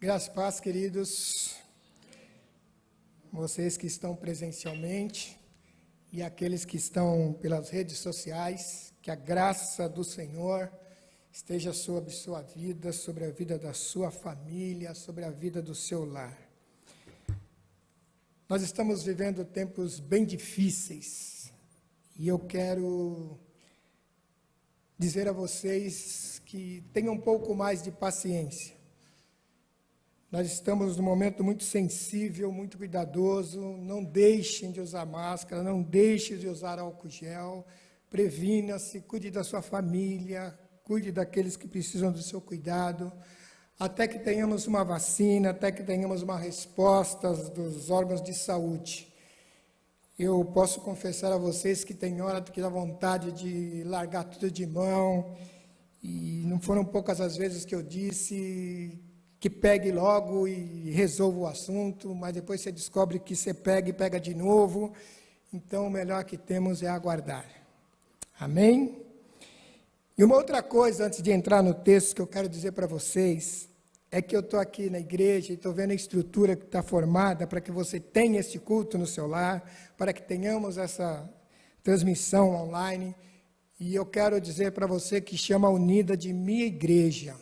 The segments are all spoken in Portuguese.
Graças e paz, queridos, vocês que estão presencialmente e aqueles que estão pelas redes sociais, que a graça do Senhor esteja sobre sua vida, sobre a vida da sua família, sobre a vida do seu lar. Nós estamos vivendo tempos bem difíceis e eu quero dizer a vocês que tenham um pouco mais de paciência. Nós estamos num momento muito sensível, muito cuidadoso. Não deixem de usar máscara, não deixem de usar álcool gel. Previna-se, cuide da sua família, cuide daqueles que precisam do seu cuidado. Até que tenhamos uma vacina, até que tenhamos uma resposta dos órgãos de saúde. Eu posso confessar a vocês que tem hora que dá vontade de largar tudo de mão. E não foram poucas as vezes que eu disse que pegue logo e resolva o assunto, mas depois você descobre que você pega e pega de novo. Então, o melhor que temos é aguardar. Amém? E uma outra coisa, antes de entrar no texto, que eu quero dizer para vocês, é que eu estou aqui na igreja e estou vendo a estrutura que está formada para que você tenha esse culto no seu lar, para que tenhamos essa transmissão online. E eu quero dizer para você que chama a Unida de minha igreja.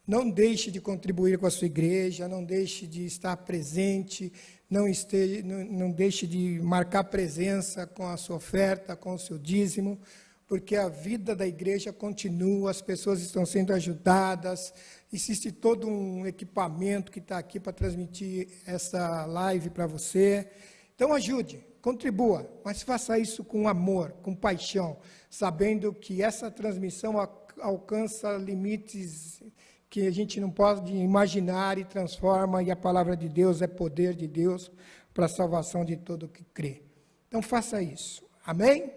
Não deixe de contribuir com a sua igreja, não deixe de estar presente, não deixe de marcar presença com a sua oferta, com o seu dízimo, porque a vida da igreja continua, as pessoas estão sendo ajudadas, existe todo um equipamento que está aqui para transmitir essa live para você. Então ajude, contribua, mas faça isso com amor, com paixão, sabendo que essa transmissão alcança limites que a gente não pode imaginar e transforma, e a palavra de Deus é poder de Deus para a salvação de todo o que crê. Então faça isso, amém?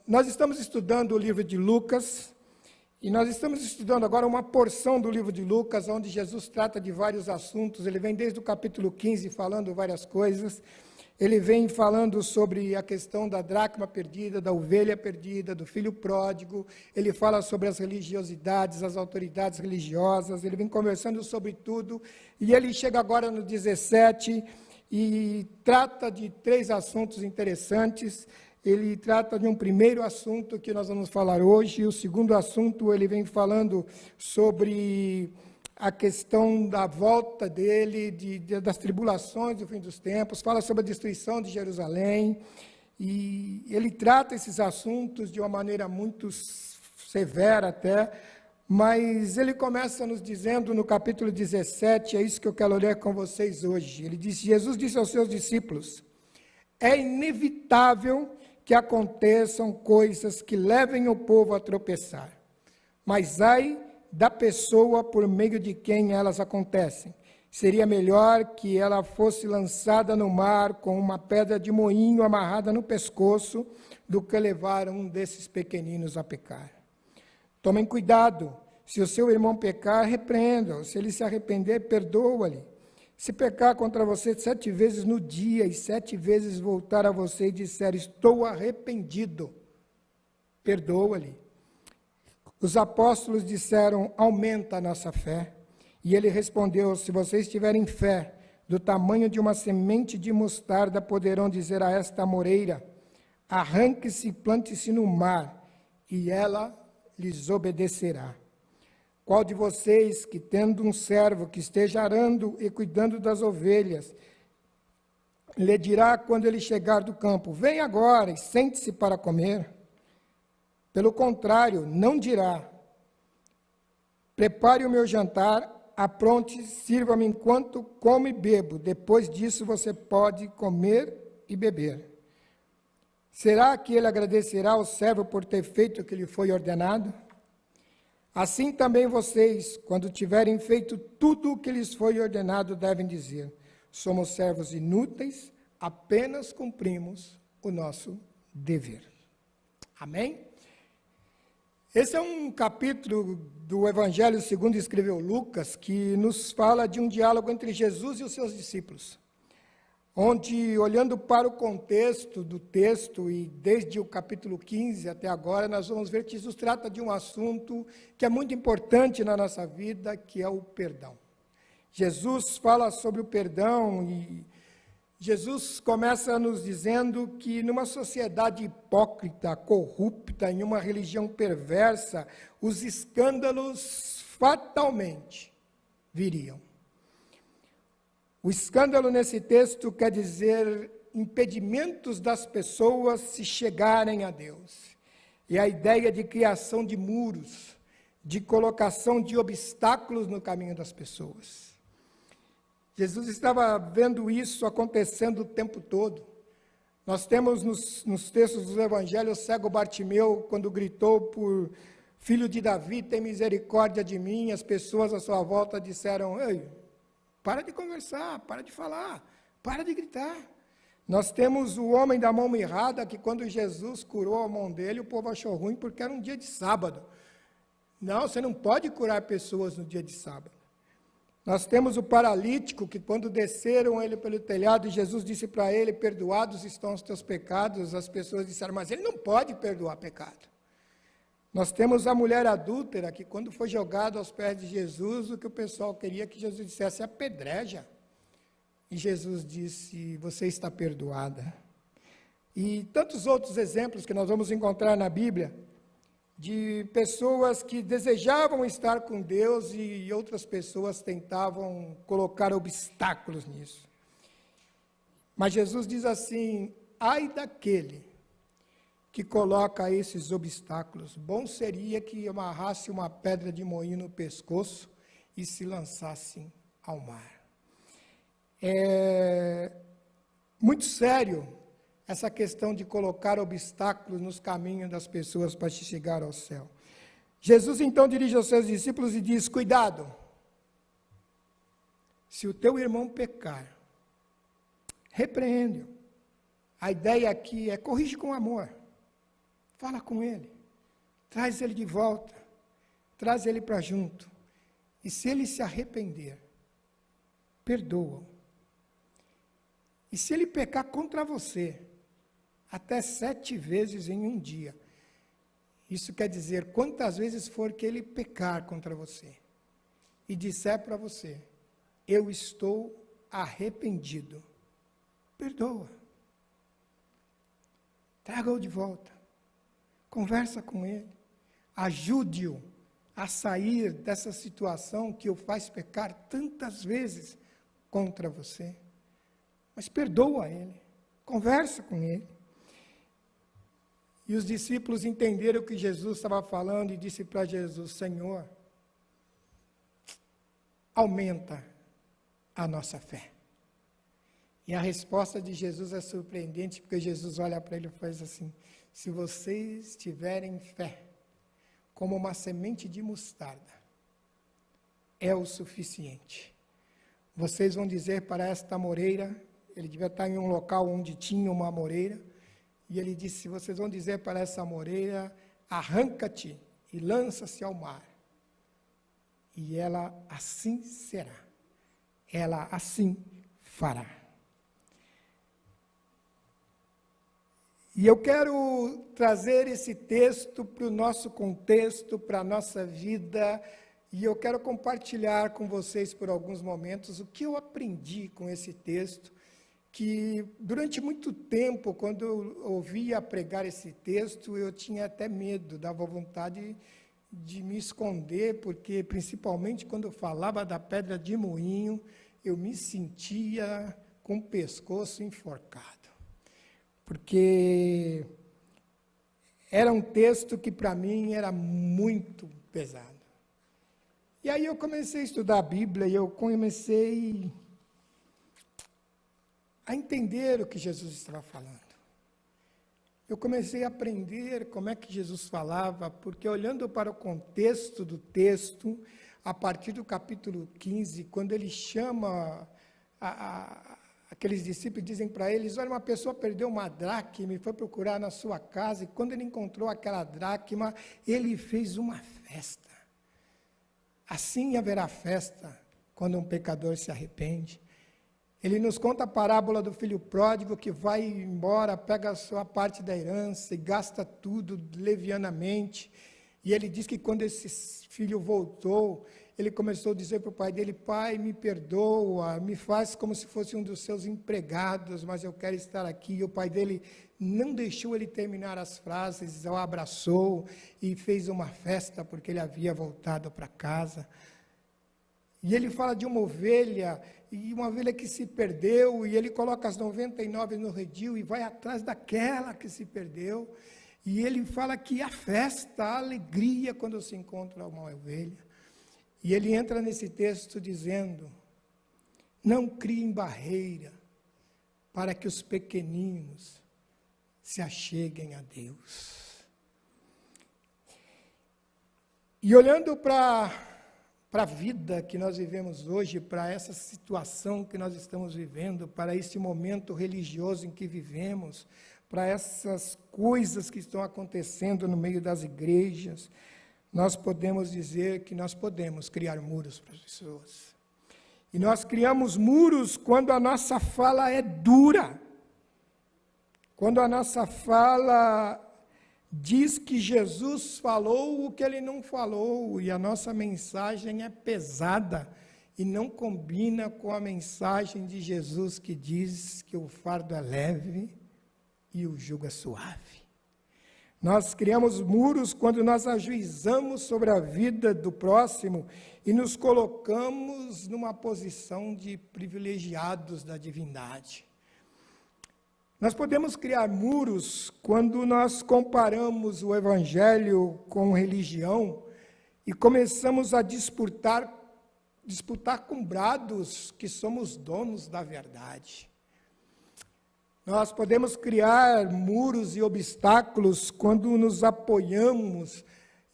Nós estamos estudando o livro de Lucas, e nós estamos estudando agora uma porção do livro de Lucas, onde Jesus trata de vários assuntos. Ele vem desde o capítulo 15 falando várias coisas. Ele vem falando sobre a questão da dracma perdida, da ovelha perdida, do filho pródigo. Ele fala sobre as religiosidades, as autoridades religiosas. Ele vem conversando sobre tudo. E ele chega agora no 17 e trata de 3 assuntos interessantes. Ele trata de um primeiro assunto que nós vamos falar hoje. E o segundo assunto, ele vem falando sobre a questão da volta dele, das tribulações do fim dos tempos, fala sobre a destruição de Jerusalém, e ele trata esses assuntos de uma maneira muito severa até, mas ele começa nos dizendo no capítulo 17, é isso que eu quero ler com vocês hoje. Ele diz: Jesus disse aos seus discípulos: é inevitável que aconteçam coisas que levem o povo a tropeçar, mas ai da pessoa por meio de quem elas acontecem. Seria melhor que ela fosse lançada no mar com uma pedra de moinho amarrada no pescoço do que levar um desses pequeninos a pecar. Tomem cuidado, se o seu irmão pecar, repreenda-o, se ele se arrepender, perdoa-lhe. Se pecar contra você 7 vezes no dia e 7 vezes voltar a você e disser: estou arrependido, perdoa-lhe. Os apóstolos disseram: aumenta a nossa fé. E ele respondeu: se vocês tiverem fé do tamanho de uma semente de mostarda, poderão dizer a esta moreira: arranque-se e plante-se no mar, e ela lhes obedecerá. Qual de vocês, que tendo um servo que esteja arando e cuidando das ovelhas, lhe dirá quando ele chegar do campo: vem agora e sente-se para comer? Pelo contrário, não dirá: prepare o meu jantar, apronte, sirva-me enquanto como e bebo. Depois disso você pode comer e beber. Será que ele agradecerá ao servo por ter feito o que lhe foi ordenado? Assim também vocês, quando tiverem feito tudo o que lhes foi ordenado, devem dizer: somos servos inúteis, apenas cumprimos o nosso dever. Amém? Esse é um capítulo do Evangelho segundo escreveu Lucas, que nos fala de um diálogo entre Jesus e os seus discípulos. onde, olhando para o contexto do texto, e desde o capítulo 15 até agora, nós vamos ver que Jesus trata de um assunto que é muito importante na nossa vida, que é o perdão. Jesus fala sobre o perdão e Jesus começa nos dizendo que numa sociedade hipócrita, corrupta, em uma religião perversa, os escândalos fatalmente viriam. O escândalo nesse texto quer dizer impedimentos das pessoas se chegarem a Deus. É a ideia de criação de muros, de colocação de obstáculos no caminho das pessoas. Jesus estava vendo isso acontecendo o tempo todo. Nós temos nos textos dos evangelhos o cego Bartimeu, quando gritou por filho de Davi, tem misericórdia de mim, as pessoas à sua volta disseram, ei, para de conversar, para de falar, para de gritar. Nós temos o homem da mão mirrada, que quando Jesus curou a mão dele, o povo achou ruim porque era um dia de sábado. Não, você não pode curar pessoas no dia de sábado. Nós temos o paralítico, que quando desceram ele pelo telhado, Jesus disse para ele, perdoados estão os teus pecados, as pessoas disseram, mas ele não pode perdoar pecado. Nós temos a mulher adúltera, que quando foi jogada aos pés de Jesus, o que o pessoal queria que Jesus dissesse, apedreja. E Jesus disse, você está perdoada. E tantos outros exemplos que nós vamos encontrar na Bíblia, de pessoas que desejavam estar com Deus e outras pessoas tentavam colocar obstáculos nisso. Mas Jesus diz assim, ai daquele que coloca esses obstáculos, bom seria que amarrasse uma pedra de moinho no pescoço e se lançasse ao mar. É muito sério essa questão de colocar obstáculos nos caminhos das pessoas para chegar ao céu. Jesus então dirige aos seus discípulos e diz, cuidado, se o teu irmão pecar, repreende-o. A ideia aqui é corrige com amor, fala com ele, traz ele de volta, traz ele para junto, e se ele se arrepender, perdoa-o. E se ele pecar contra você, até 7 vezes em um dia. Isso quer dizer, quantas vezes for que ele pecar contra você, e disser para você, eu estou arrependido, perdoa. Traga-o de volta, conversa com ele, ajude-o a sair dessa situação que o faz pecar tantas vezes contra você. Mas perdoa ele, conversa com ele. E os discípulos entenderam o que Jesus estava falando e disse para Jesus, Senhor, aumenta a nossa fé. E a resposta de Jesus é surpreendente, porque Jesus olha para ele e faz assim, se vocês tiverem fé, como uma semente de mostarda, é o suficiente. Vocês vão dizer para esta amoreira, ele devia estar em um local onde tinha uma amoreira, e ele disse, vocês vão dizer para essa amoreira, arranca-te e lança-se ao mar. E ela assim será. Ela assim fará. E eu quero trazer esse texto para o nosso contexto, para a nossa vida, e eu quero compartilhar com vocês por alguns momentos o que eu aprendi com esse texto, que durante muito tempo, quando eu ouvia pregar esse texto, eu tinha até medo, dava vontade de me esconder, porque principalmente quando eu falava da pedra de moinho, eu me sentia com o pescoço enforcado, porque era um texto que para mim era muito pesado. E aí eu comecei a estudar a Bíblia e eu comecei a entender o que Jesus estava falando. Eu comecei a aprender como é que Jesus falava, porque olhando para o contexto do texto, a partir do capítulo 15, quando ele chama aqueles discípulos, dizem para eles, olha, uma pessoa perdeu uma dracma e foi procurar na sua casa, e quando ele encontrou aquela dracma, ele fez uma festa. Assim haverá festa quando um pecador se arrepende. Ele nos conta a parábola do filho pródigo que vai embora, pega a sua parte da herança e gasta tudo levianamente. E ele diz que quando esse filho voltou, ele começou a dizer para o pai dele: pai, me perdoa, me faz como se fosse um dos seus empregados, mas eu quero estar aqui. E o pai dele não deixou ele terminar as frases, o abraçou e fez uma festa porque ele havia voltado para casa. E ele fala de uma ovelha, e uma ovelha que se perdeu, e ele coloca as 99 no redil e vai atrás daquela que se perdeu. E ele fala que a festa, a alegria quando se encontra uma ovelha. E ele entra nesse texto dizendo: não criem barreira para que os pequeninos se acheguem a Deus. E olhando para a vida que nós vivemos hoje, para essa situação que nós estamos vivendo, para esse momento religioso em que vivemos, para essas coisas que estão acontecendo no meio das igrejas, nós podemos dizer que nós podemos criar muros para as pessoas. E nós criamos muros quando a nossa fala é dura, quando a nossa fala diz que Jesus falou o que ele não falou, e a nossa mensagem é pesada e não combina com a mensagem de Jesus que diz que o fardo é leve e o jugo é suave. Nós criamos muros quando nós ajuizamos sobre a vida do próximo e nos colocamos numa posição de privilegiados da divindade. Nós podemos criar muros quando nós comparamos o evangelho com religião e começamos a disputar com brados que somos donos da verdade. Nós podemos criar muros e obstáculos quando nos apoiamos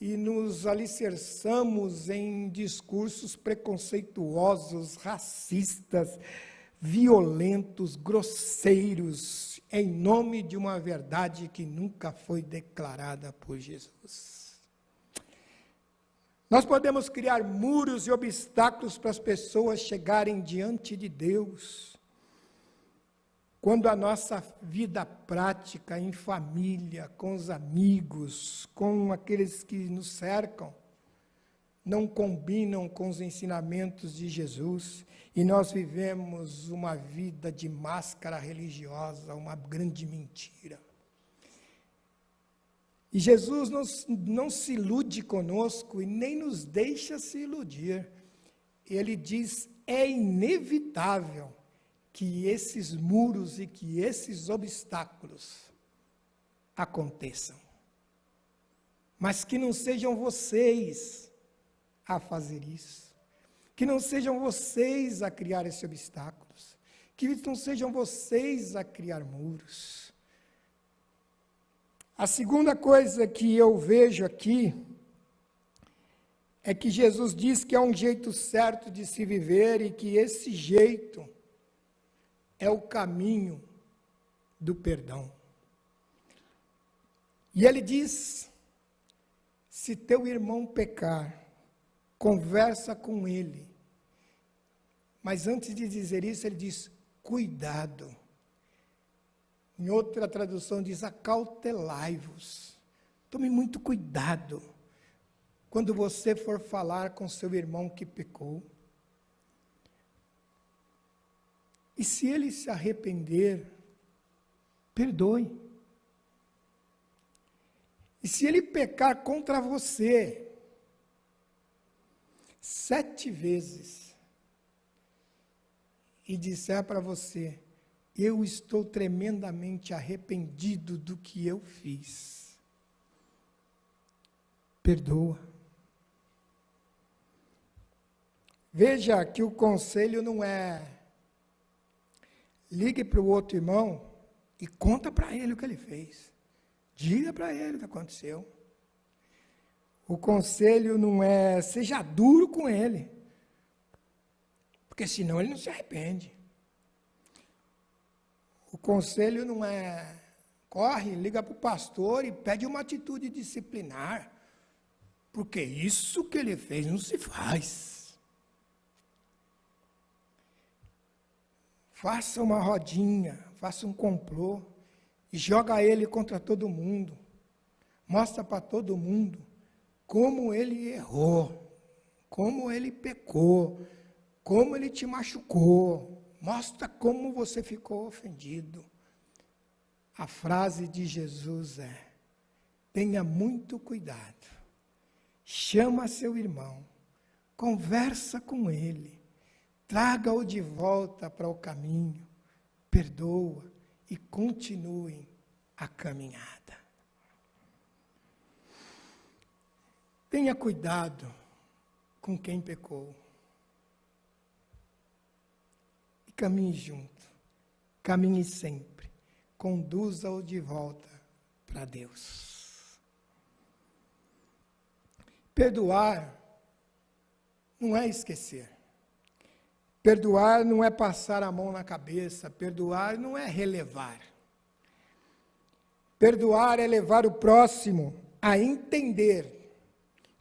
e nos alicerçamos em discursos preconceituosos, racistas, violentos, grosseiros, em nome de uma verdade que nunca foi declarada por Jesus. Nós podemos criar muros e obstáculos para as pessoas chegarem diante de Deus, quando a nossa vida prática, em família, com os amigos, com aqueles que nos cercam, não combinam com os ensinamentos de Jesus, e nós vivemos uma vida de máscara religiosa, uma grande mentira. E Jesus não se ilude conosco e nem nos deixa se iludir. Ele diz: é inevitável que esses muros e que esses obstáculos aconteçam, mas que não sejam vocês a fazer isso, que não sejam vocês a criar esses obstáculos, que não sejam vocês a criar muros. A segunda coisa que eu vejo aqui é que Jesus diz que há um jeito certo de se viver e que esse jeito é o caminho do perdão. E ele diz: se teu irmão pecar, conversa com ele. Mas antes de dizer isso, ele diz: cuidado. Em outra tradução diz: acautelai-vos. Tome muito cuidado quando você for falar com seu irmão que pecou. E se ele se arrepender, perdoe. E se ele pecar contra você 7 vezes e disser para você: eu estou tremendamente arrependido do que eu fiz, perdoa. Veja que o conselho não é: ligue para o outro irmão e conta para ele o que ele fez. Diga para ele o que aconteceu. O conselho não é: seja duro com ele, porque senão ele não se arrepende. O conselho não é: corre, liga para o pastor e pede uma atitude disciplinar, porque isso que ele fez não se faz. faça uma rodinha, faça um complô e joga ele contra todo mundo. Mostra para todo mundo como ele errou, como ele pecou, como ele te machucou. Mostra como você ficou ofendido. A frase de Jesus é: tenha muito cuidado. Chama seu irmão, conversa com ele, traga-o de volta para o caminho, perdoa e continuem a caminhada. Tenha cuidado com quem pecou. E caminhe junto, caminhe sempre, conduza-o de volta para Deus. Perdoar não é esquecer. Perdoar não é passar a mão na cabeça. Perdoar não é relevar. Perdoar é levar o próximo a entender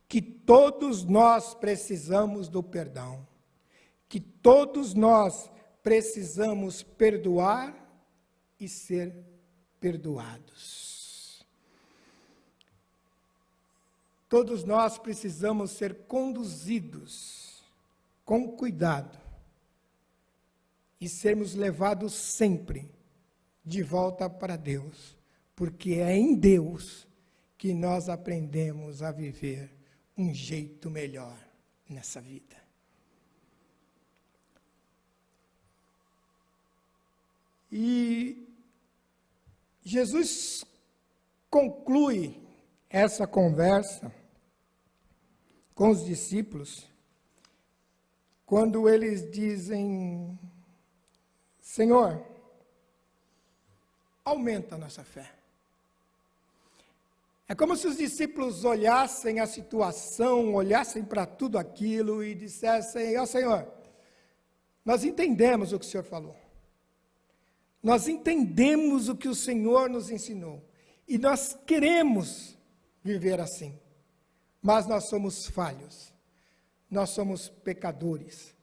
que todos nós precisamos do perdão. Que todos nós precisamos perdoar e ser perdoados. Todos nós precisamos ser conduzidos com cuidado e sermos levados sempre de volta para Deus, porque é em Deus que nós aprendemos a viver um jeito melhor nessa vida. E Jesus conclui essa conversa com os discípulos, quando eles dizem: Senhor, aumenta a nossa fé. É como se os discípulos olhassem a situação, olhassem para tudo aquilo e dissessem: ó Senhor, nós entendemos o que o Senhor falou. Nós entendemos o que o Senhor nos ensinou. E nós queremos viver assim. Mas nós somos falhos, nós somos pecadores,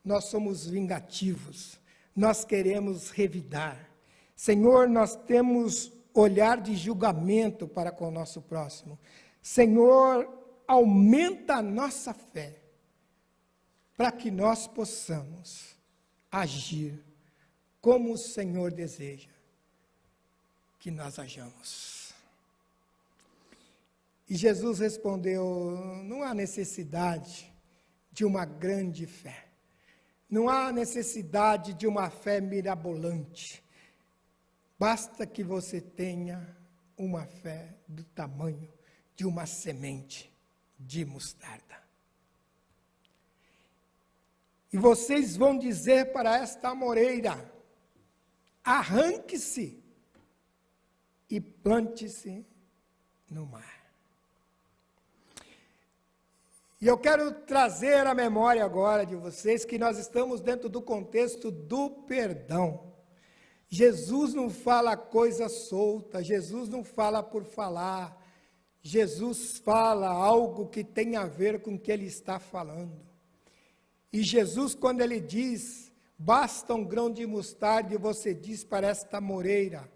nós somos vingativos, nós queremos revidar. Senhor, nós temos olhar de julgamento para com o nosso próximo. Senhor, aumenta a nossa fé, para que nós possamos agir como o Senhor deseja que nós hajamos. E Jesus respondeu: não há necessidade de uma grande fé. Não há necessidade de uma fé mirabolante. Basta que você tenha uma fé do tamanho de uma semente de mostarda. E vocês vão dizer para esta amoreira: arranque-se e plante-se no mar. E eu quero trazer à memória agora de vocês que nós estamos dentro do contexto do perdão. Jesus não fala coisa solta, Jesus não fala por falar, Jesus fala algo que tem a ver com o que ele está falando. E Jesus, quando ele diz: basta um grão de mostarda, e você diz para esta amoreira: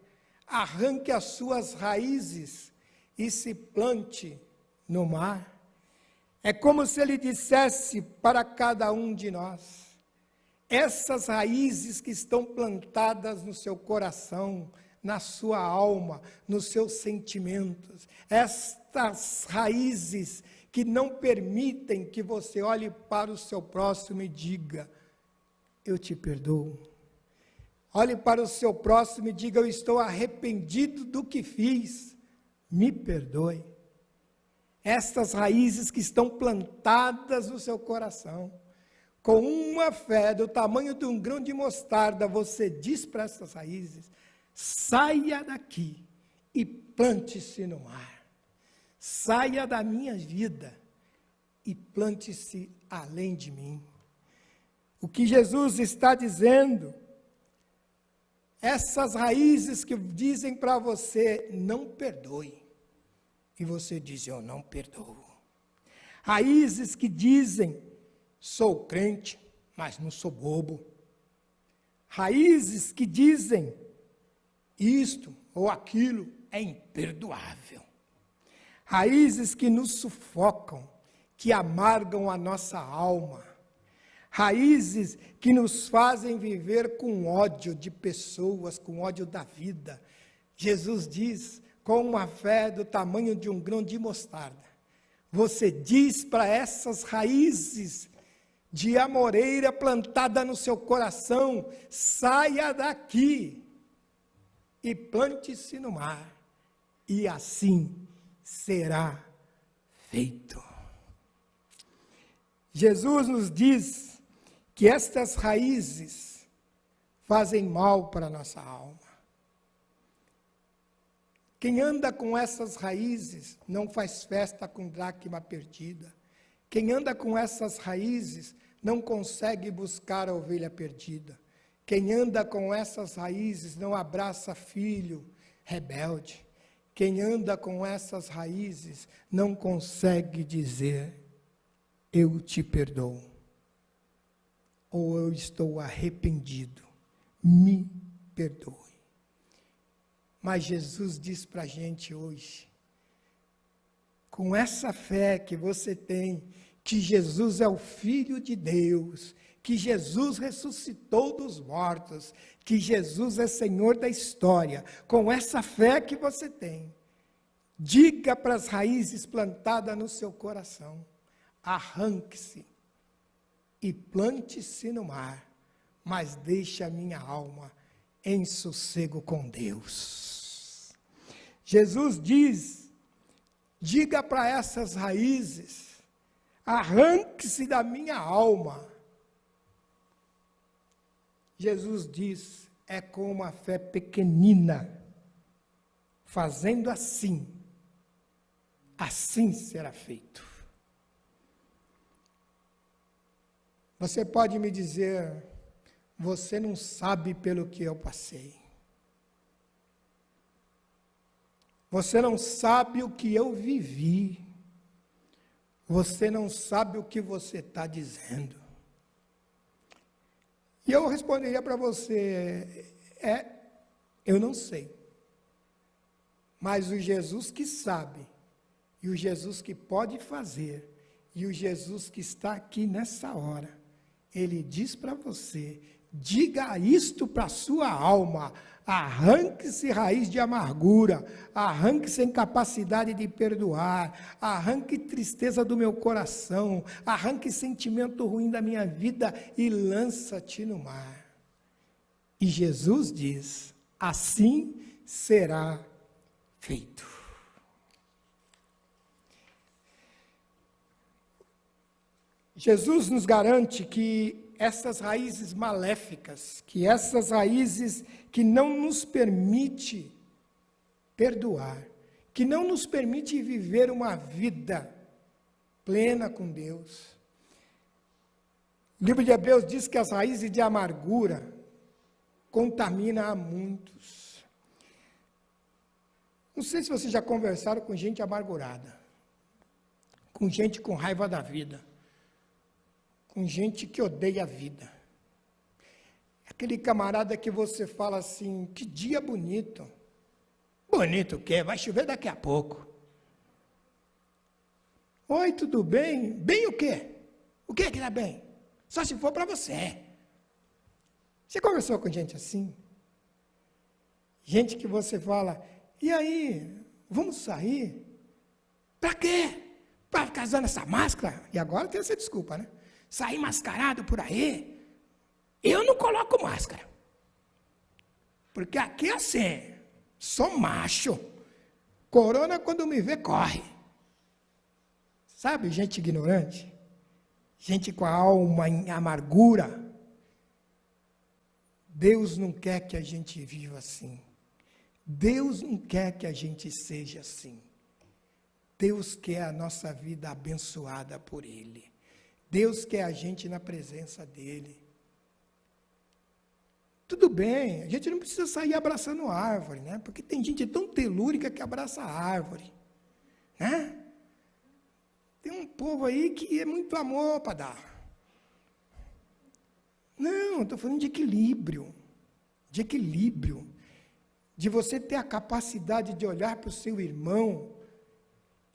arranque as suas raízes e se plante no mar. É como se ele dissesse para cada um de nós: essas raízes que estão plantadas no seu coração, na sua alma, nos seus sentimentos, estas raízes que não permitem que você olhe para o seu próximo e diga: eu te perdoo. Olhe para o seu próximo e diga: eu estou arrependido do que fiz, me perdoe. Estas raízes que estão plantadas no seu coração, com uma fé do tamanho de um grão de mostarda, você diz para essas raízes: saia daqui e plante-se no mar. Saia da minha vida e plante-se além de mim. O que Jesus está dizendo, essas raízes que dizem para você: não perdoe. E você diz: eu não perdoo. Raízes que dizem: sou crente, mas não sou bobo. Raízes que dizem isto ou aquilo é imperdoável. Raízes que nos sufocam, que amargam a nossa alma. Raízes que nos fazem viver com ódio de pessoas, com ódio da vida. Jesus diz, com uma fé do tamanho de um grão de mostarda, você diz para essas raízes de amoreira plantada no seu coração, saia daqui e plante-se no mar, e assim será feito. Jesus nos diz que estas raízes fazem mal para a nossa alma. Quem anda com essas raízes não faz festa com dracma perdida. Quem anda com essas raízes não consegue buscar a ovelha perdida. Quem anda com essas raízes não abraça filho rebelde. Quem anda com essas raízes não consegue dizer, eu te perdoo, ou eu estou arrependido, me perdoe. Mas Jesus diz para a gente hoje, com essa fé que você tem, que Jesus é o Filho de Deus, que Jesus ressuscitou dos mortos, que Jesus é Senhor da história, com essa fé que você tem, diga para as raízes plantadas no seu coração, arranque-se e plante-se no mar, mas deixe a minha alma em sossego com Deus. Jesus diz, diga para essas raízes, arranque-se da minha alma. Jesus diz, é com uma fé pequenina, fazendo assim, assim será feito. Você pode me dizer, você não sabe pelo que eu passei. Você não sabe o que eu vivi. Você não sabe o que você está dizendo. E eu responderia para você, eu não sei. Mas o Jesus que sabe, e o Jesus que pode fazer, e o Jesus que está aqui nessa hora, ele diz para você, diga isto para a sua alma, arranque-se raiz de amargura, arranque-se incapacidade de perdoar, arranque tristeza do meu coração, arranque sentimento ruim da minha vida e lança-te no mar. E Jesus diz, assim será feito. Jesus nos garante que essas raízes maléficas, que essas raízes que não nos permite perdoar, que não nos permite viver uma vida plena com Deus. O livro de Hebreus diz que as raízes de amargura contaminam a muitos. Não sei se vocês já conversaram com gente amargurada, com gente com raiva da vida, com gente que odeia a vida. Aquele camarada que você fala assim, que dia bonito. Bonito o quê? Vai chover daqui a pouco. Oi, tudo bem? Bem o quê? O que dá bem? Só se for para você. Você conversou com gente assim? Gente que você fala, e aí, vamos sair? Para quê? Para ficar usando essa máscara? E agora tem essa desculpa, né? Sair mascarado por aí, eu não coloco máscara. Porque aqui é assim, sou macho. Corona, quando me vê, corre. Sabe, gente ignorante? Gente com a alma em amargura. Deus não quer que a gente viva assim. Deus não quer que a gente seja assim. Deus quer a nossa vida abençoada por Ele. Deus quer a gente na presença dEle. Tudo bem, a gente não precisa sair abraçando árvore, né? Porque tem gente tão telúrica que abraça a árvore, né? Tem um povo aí que é muito amor para dar. Não, estou falando de equilíbrio. de equilíbrio, de você ter a capacidade de olhar para o seu irmão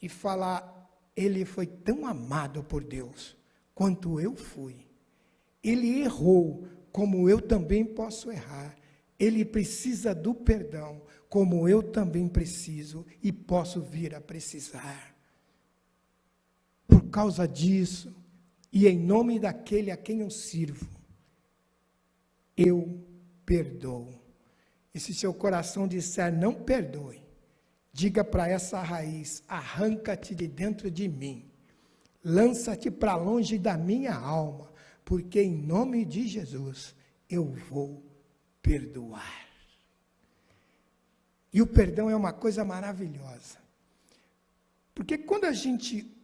e falar, ele foi tão amado por Deus quanto eu fui. Ele errou como eu também posso errar. Ele precisa do perdão como eu também preciso e posso vir a precisar. Por causa disso, e em nome daquele a quem eu sirvo, eu perdoo. E se seu coração disser não perdoe, diga para essa raiz, arranca-te de dentro de mim, lança-te para longe da minha alma, porque em nome de Jesus eu vou perdoar. E o perdão é uma coisa maravilhosa, porque quando a gente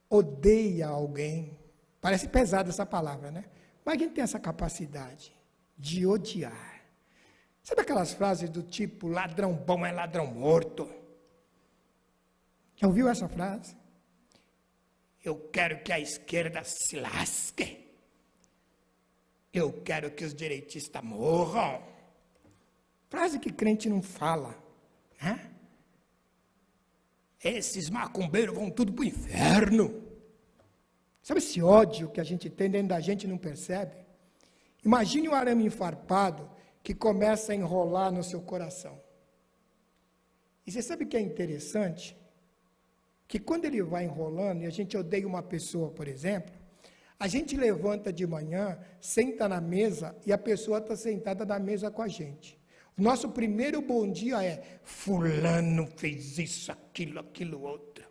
odeia alguém, parece pesada essa palavra, né? Mas a gente tem essa capacidade de odiar. Sabe aquelas frases do tipo, ladrão bom é ladrão morto? Já ouviu essa frase? Eu quero que a esquerda se lasque. Eu quero que os direitistas morram. Frase que crente não fala, né? Esses macumbeiros vão tudo para o inferno. Sabe esse ódio que a gente tem dentro da gente e não percebe? Imagine um arame farpado que começa a enrolar no seu coração. E você sabe o que é interessante? Que quando ele vai enrolando, e a gente odeia uma pessoa, por exemplo, a gente levanta de manhã, senta na mesa, e a pessoa está sentada na mesa com a gente. O nosso primeiro bom dia é, fulano fez isso, aquilo, outro.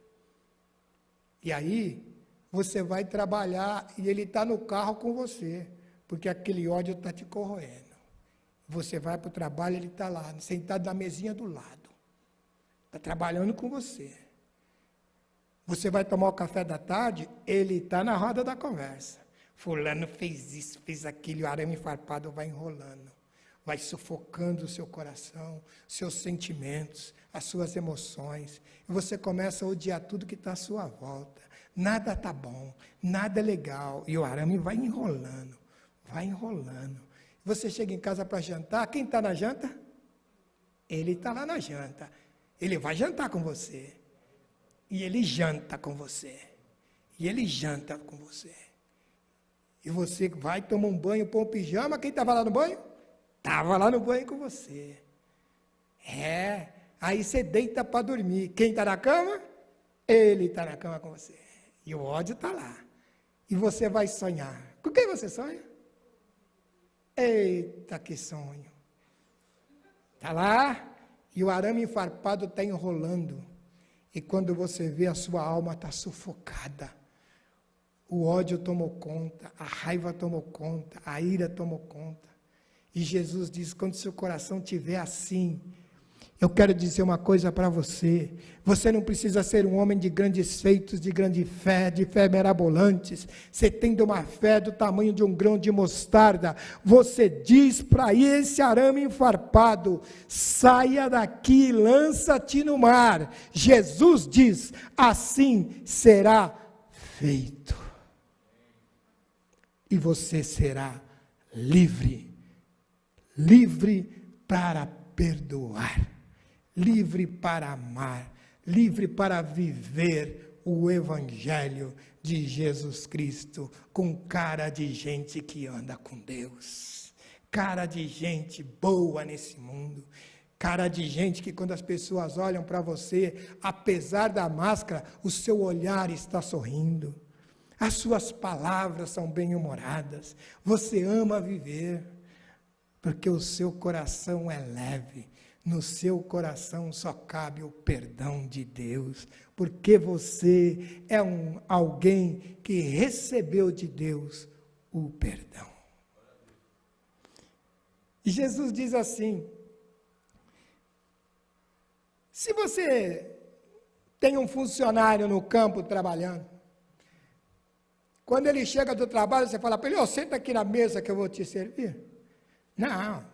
E aí, você vai trabalhar e ele está no carro com você, porque aquele ódio está te corroendo. Você vai para o trabalho, ele está lá, sentado na mesinha do lado. Está trabalhando com você. Você vai tomar o café da tarde, ele está na roda da conversa. Fulano fez isso, fez aquilo, o arame farpado vai enrolando. Vai sufocando o seu coração, seus sentimentos, as suas emoções. E você começa a odiar tudo que está à sua volta. Nada está bom, nada é legal. E o arame vai enrolando, vai enrolando. Você chega em casa para jantar, quem está na janta? Ele está lá na janta. Ele vai jantar com você. E ele janta com você. E ele janta com você. E você vai tomar um banho, põe um pijama, quem estava lá no banho? Estava lá no banho com você. Aí você deita para dormir. Quem está na cama? Ele está na cama com você. E o ódio está lá. E você vai sonhar. Com quem você sonha? Eita, que sonho. Está lá, e o arame farpado está enrolando. E quando você vê, a sua alma está sufocada. O ódio tomou conta, a raiva tomou conta, a ira tomou conta. E Jesus diz, quando seu coração estiver assim, eu quero dizer uma coisa para você, você não precisa ser um homem de grandes feitos, de fé mirabolantes, você tendo uma fé do tamanho de um grão de mostarda, você diz para esse arame enfarpado, saia daqui e lança-te no mar. Jesus diz, assim será feito. E você será livre para perdoar, livre para amar, livre para viver o Evangelho de Jesus Cristo, com cara de gente que anda com Deus, cara de gente boa nesse mundo, cara de gente que quando as pessoas olham para você, apesar da máscara, o seu olhar está sorrindo, as suas palavras são bem-humoradas, você ama viver, porque o seu coração é leve, no seu coração só cabe o perdão de Deus, porque você é alguém que recebeu de Deus o perdão. E Jesus diz assim, se você tem um funcionário no campo trabalhando, quando ele chega do trabalho, você fala para ele, senta aqui na mesa que eu vou te servir. Não,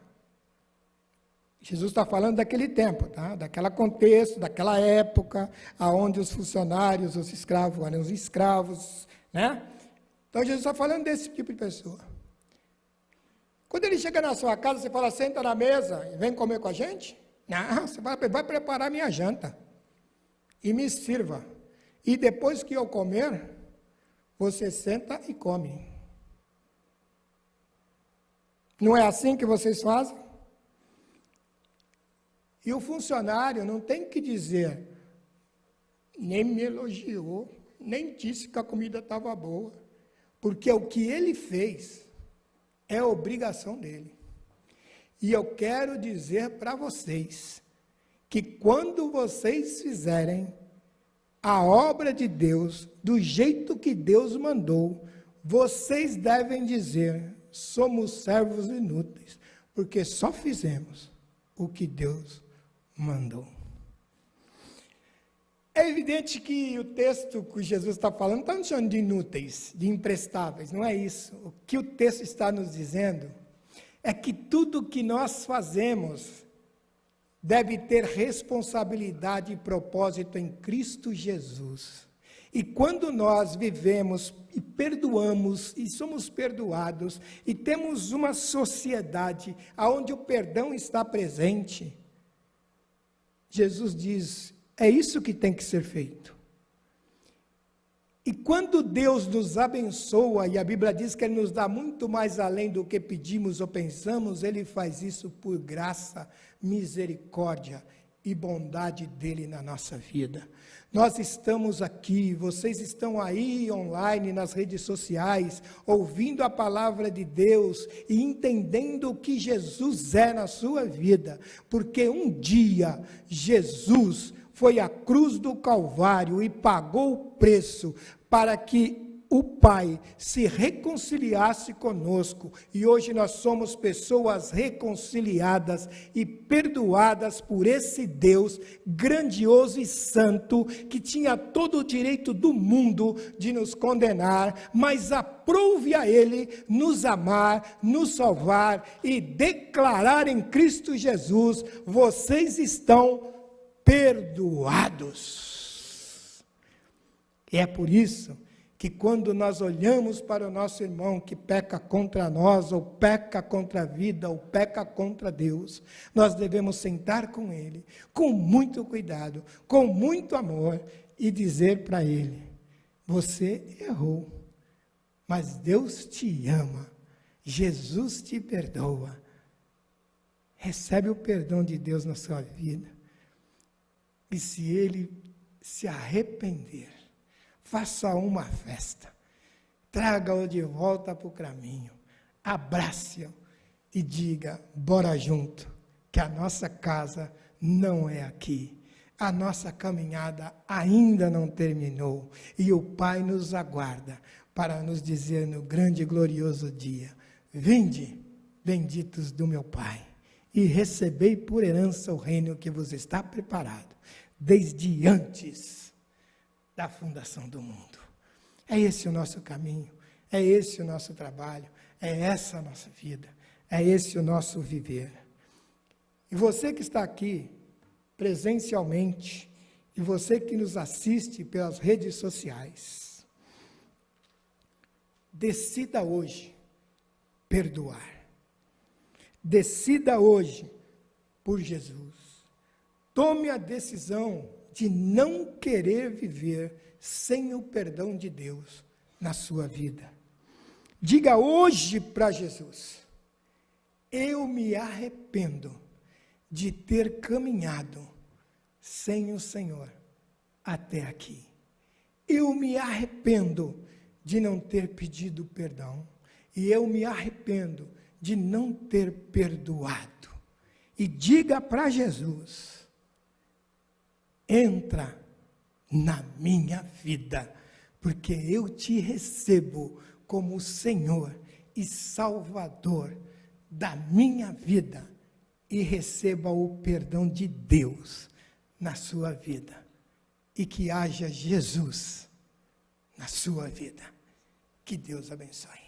Jesus está falando daquele tempo, tá? Daquele contexto, daquela época, onde os funcionários, os escravos eram os escravos, né? Então Jesus está falando desse tipo de pessoa. Quando ele chega na sua casa, você fala, senta na mesa e vem comer com a gente? Não, você vai preparar minha janta e me sirva. E depois que eu comer, você senta e come. Não é assim que vocês fazem? E o funcionário não tem que dizer, nem me elogiou, nem disse que a comida estava boa, porque o que ele fez é obrigação dele. E eu quero dizer para vocês, que quando vocês fizerem a obra de Deus, do jeito que Deus mandou, vocês devem dizer, somos servos inúteis, porque só fizemos o que Deus mandou. É evidente que o texto que Jesus está falando, não está nos chamando de inúteis, de imprestáveis, não é isso. O que o texto está nos dizendo é que tudo que nós fazemos deve ter responsabilidade e propósito em Cristo Jesus. E quando nós vivemos e perdoamos e somos perdoados e temos uma sociedade onde o perdão está presente, Jesus diz, é isso que tem que ser feito. E quando Deus nos abençoa, e a Bíblia diz que Ele nos dá muito mais além do que pedimos ou pensamos, Ele faz isso por graça, misericórdia e bondade dEle na nossa vida. Nós estamos aqui, vocês estão aí online, nas redes sociais, ouvindo a palavra de Deus e entendendo o que Jesus é na sua vida, porque um dia Jesus foi à cruz do Calvário e pagou o preço para que o Pai se reconciliasse conosco, e hoje nós somos pessoas reconciliadas e perdoadas por esse Deus grandioso e santo, que tinha todo o direito do mundo de nos condenar, mas aprouve a Ele nos amar, nos salvar e declarar em Cristo Jesus, vocês estão perdoados. E é por isso que quando nós olhamos para o nosso irmão que peca contra nós, ou peca contra a vida, ou peca contra Deus, nós devemos sentar com ele, com muito cuidado, com muito amor, e dizer para ele, você errou, mas Deus te ama, Jesus te perdoa, recebe o perdão de Deus na sua vida, e se ele se arrepender, faça uma festa, traga-o de volta para o caminho, abrace-o e diga, bora junto, que a nossa casa não é aqui, a nossa caminhada ainda não terminou, e o Pai nos aguarda para nos dizer no grande e glorioso dia, vinde, benditos do meu Pai, e recebei por herança o reino que vos está preparado, desde antes da fundação do mundo. É esse o nosso caminho, é esse o nosso trabalho, é essa a nossa vida, é esse o nosso viver. E você que está aqui presencialmente, e você que nos assiste pelas redes sociais, decida hoje perdoar. Decida hoje por Jesus. Tome a decisão de não querer viver sem o perdão de Deus na sua vida. Diga hoje para Jesus, eu me arrependo de ter caminhado sem o Senhor até aqui. Eu me arrependo de não ter pedido perdão, e eu me arrependo de não ter perdoado. E diga para Jesus, entra na minha vida, porque eu te recebo como Senhor e Salvador da minha vida, e receba o perdão de Deus na sua vida, e que haja Jesus na sua vida. Que Deus abençoe.